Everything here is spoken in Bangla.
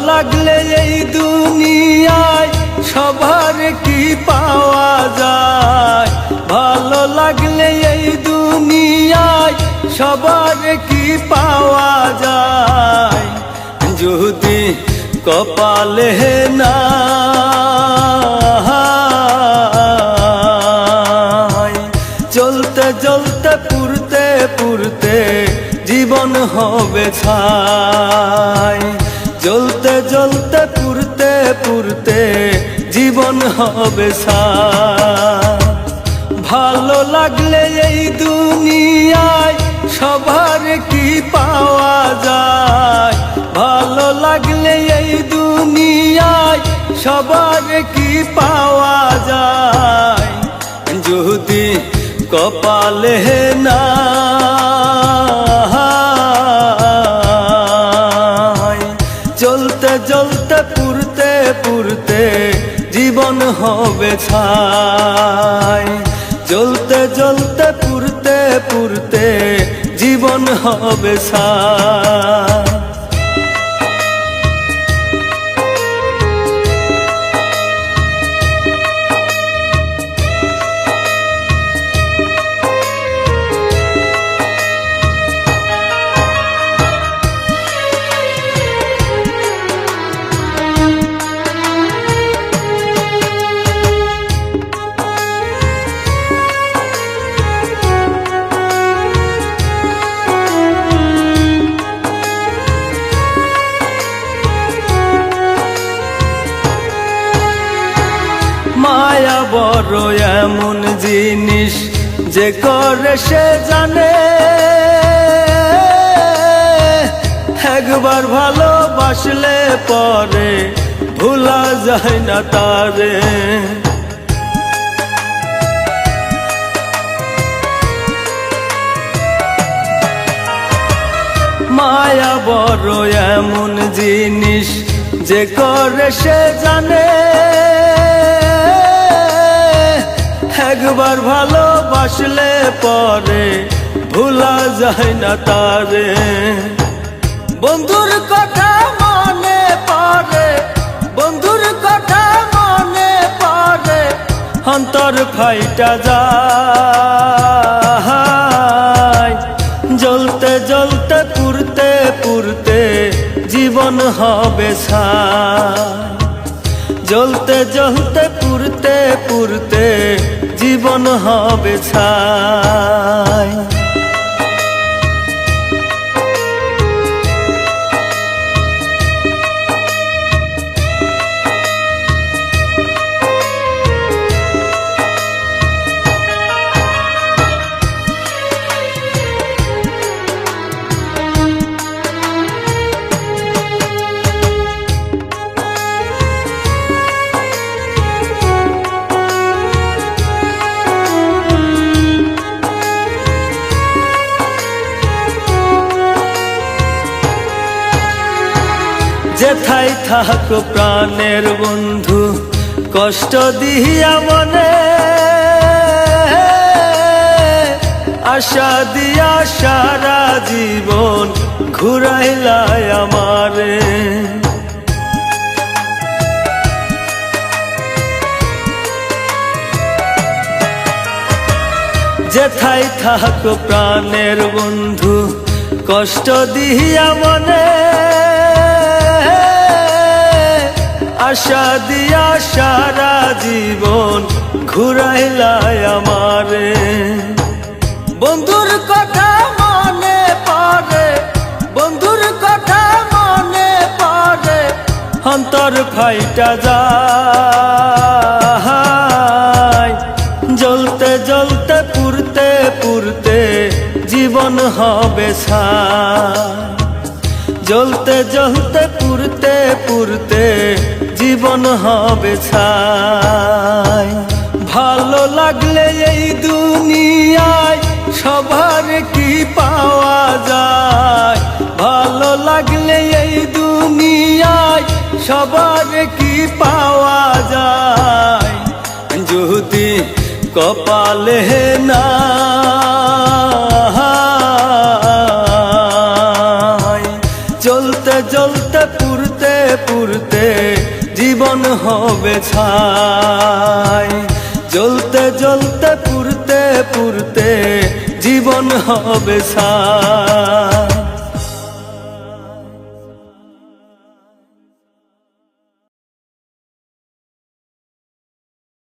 লাগলে এই দুনিয়ায় সবার কি পাওয়া যায়, ভালো লাগলে এই দুনিয়ায় সবার কি পাওয়া যায়। যদি কপালে না চলতে চলতে পুরতে পুরতে জীবন হবে ছাই, জ্বলতে জ্বলতে পুরতে পুরতে জীবন হবে ছাই। ভালো লাগলে এই দুনিয়ায় সবার কি পাওয়া যায়, ভালো লাগলে এই দুনিয়ায় সবার কি পাওয়া যায়। যদি কপালে না চলতে চলতে পুরতে পুরতে জীবন হবে ছাই, জ্বলতে জ্বলতে পুরতে পুরতে জীবন হবে ছাই। মায়া বড় এমন জিনিস যে করে সে জানে, একবার ভালোবাসলে পরে ভোলা যায় না তারে। মায়া বড় এমন জিনিস যে করে সে জানে, একবার ভালোবাসলে পরে ভোলা যায় না তারে। বন্ধুর কথা মনে পড়ে, বন্ধুর কথা মনে পড়ে, অন্তর ফাইটা যায়। জ্বলতে জ্বলতে পুরতে পুরতে জীবন হবে ছাই, জ্বলতে জ্বলতে পুরতে পুরতে জীবন হবে ছাই। যেথায় থাকো প্রাণের বন্ধু কষ্ট দিয়া মনে, আশা দিয়া সারা জীবন ঘুরাইলাই আমারে। যেথায় থাকো প্রাণের বন্ধু কষ্ট দিয়া মনে, আশা দিয়া সারা জীবন ঘুরাইলাই আমারে। বন্ধুর কথা মনে পড়ে, বন্ধুর কথা মনে পড়ে, অন্তর ফাইটা যায়। জ্বলতে জ্বলতে পুরতে পুরতে জীবন হবে ছাই, জ্বলতে জ্বলতে পুরতে পুরতে জীবন হবে ছাই। ভালো লাগলে এই দুনিয়ায় সবার কি পাওয়া যায়, ভালো লাগলে এই দুনিয়ায় সবার কি পাওয়া যায়। যদি কপালে না চলতে চলতে পুরতে হবে ছাই। জ্বলতে জ্বলতে পুড়তে পুড়তে জীবন হবে ছাই।